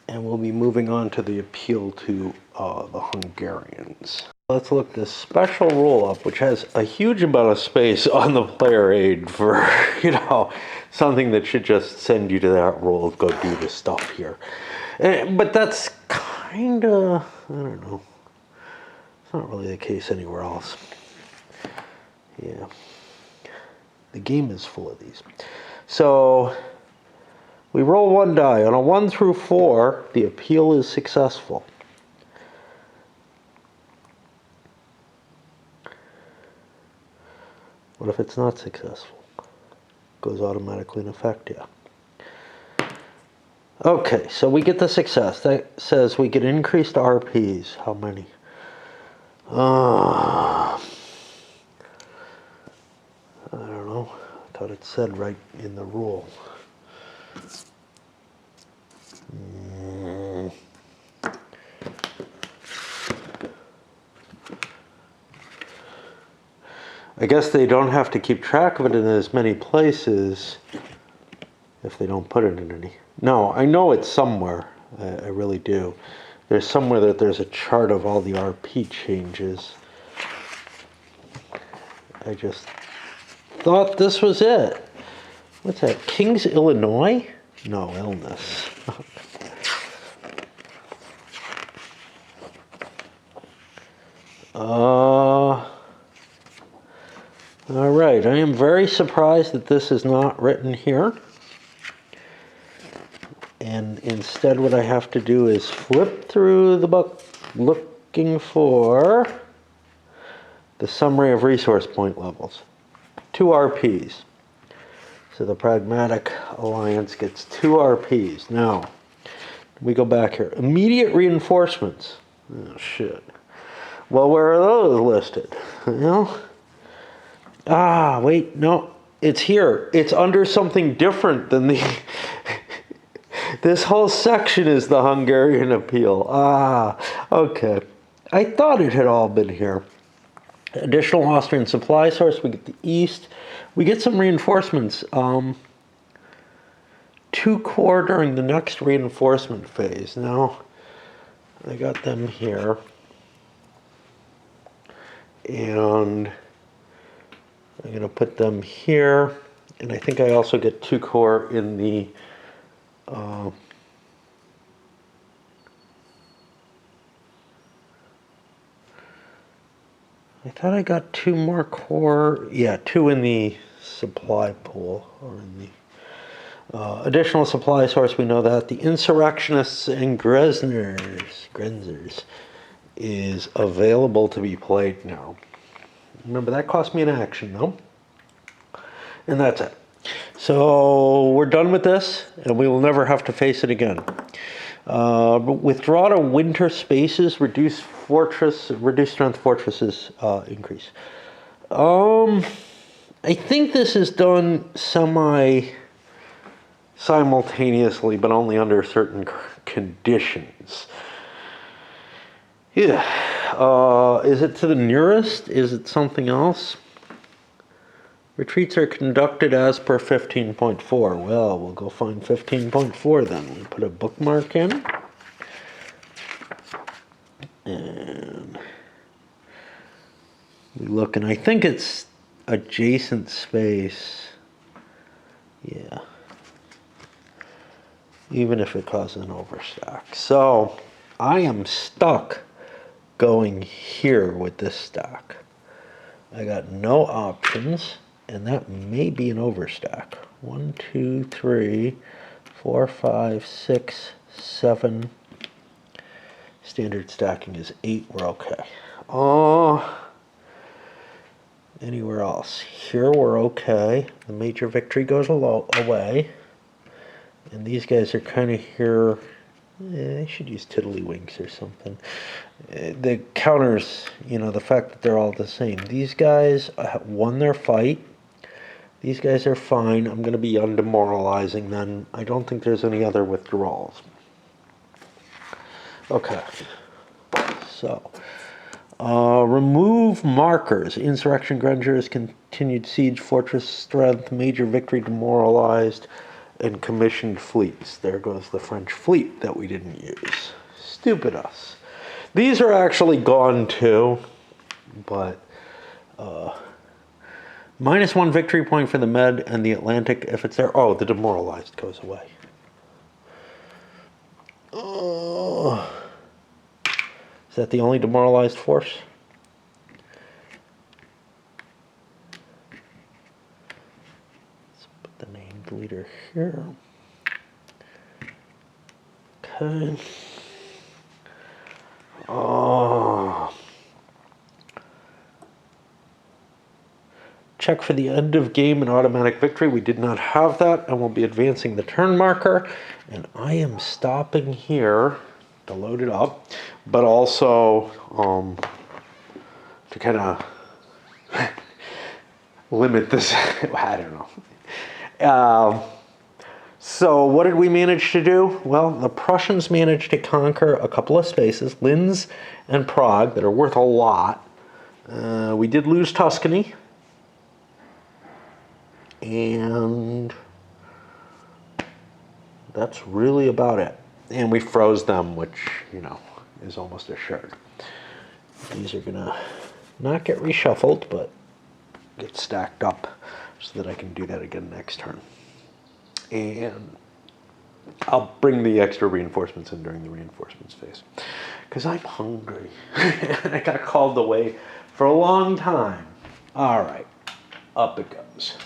and we'll be moving on to the appeal to the Hungarians. Let's look this special roll-up, which has a huge amount of space on the player aid for, something that should just send you to that roll, go do this stuff here. But that's kind of, I don't know. It's not really the case anywhere else. Yeah. The game is full of these. So we roll 1 die. On a 1 through 4, the appeal is successful. What if it's not successful? Goes automatically in effect, yeah. Okay, so we get the success. That says we get increased RPs. How many? I don't know. I thought it said right in the rule. I guess they don't have to keep track of it in as many places if they don't put it in any. No, I know it's somewhere. I really do. There's somewhere that there's a chart of all the RP changes. I just thought this was it. What's that? Kings, Illinois? No, illness. All right, I am very surprised that this is not written here. And instead what I have to do is flip through the book looking for the summary of resource point levels. 2 RPs. So the Pragmatic Alliance gets 2 RPs. Now, we go back here. Immediate reinforcements. Oh, shit. Well, where are those listed? Well, wait, no. It's here. It's under something different than the... This whole section is the Hungarian appeal. Okay. I thought it had all been here. Additional Austrian supply source. We get the east. We get some reinforcements. 2 corps during the next reinforcement phase. Now, I got them here. And I'm going to put them here. And I think I also get 2 corps in the... I thought I got 2 more corps. Yeah, 2 in the supply pool, or in the additional supply source. We know that the insurrectionists and Grenzers is available to be played now. Remember, that cost me an action, though. And that's it. So we're done with this, and we will never have to face it again. Withdraw to winter spaces, reduce strength fortresses increase. I think this is done simultaneously, but only under certain conditions. Yeah. Is it to the nearest? Is it something else? Retreats are conducted as per 15.4. Well, we'll go find 15.4 then. We put a bookmark in. And we look, and I think it's adjacent space. Yeah. Even if it causes an overstack. So, I am stuck going here with this stack. I got no options. And that may be an overstack. 1, 2, 3, 4, 5, 6, 7. Standard stacking is 8. We're okay. Anywhere else? Here we're okay. The major victory goes away. And these guys are kind of here. I should use tiddlywinks or something. The counters, the fact that they're all the same. These guys won their fight. These guys are fine. I'm going to be undemoralizing them. I don't think there's any other withdrawals. Okay. So, remove markers. Insurrection Grangers, continued siege, fortress strength, major victory demoralized, and commissioned fleets. There goes the French fleet that we didn't use. Stupid us. These are actually gone too, but... -1 victory point for the Med and the Atlantic if it's there. Oh, the demoralized goes away. Is that the only demoralized force? Let's put the named leader here. Okay. Check for the end of game and automatic victory. We did not have that, and we'll be advancing the turn marker. And I am stopping here to load it up, but also to kind of limit this. I don't know. So what did we manage to do? Well, the Prussians managed to conquer a couple of spaces, Linz and Prague, that are worth a lot. We did lose Tuscany. And that's really about it. And we froze them, which, you know, is almost assured. These are gonna not get reshuffled, but get stacked up so that I can do that again next turn. And I'll bring the extra reinforcements in during the reinforcements phase. Because I'm hungry. I got called away for a long time. All right, up it goes.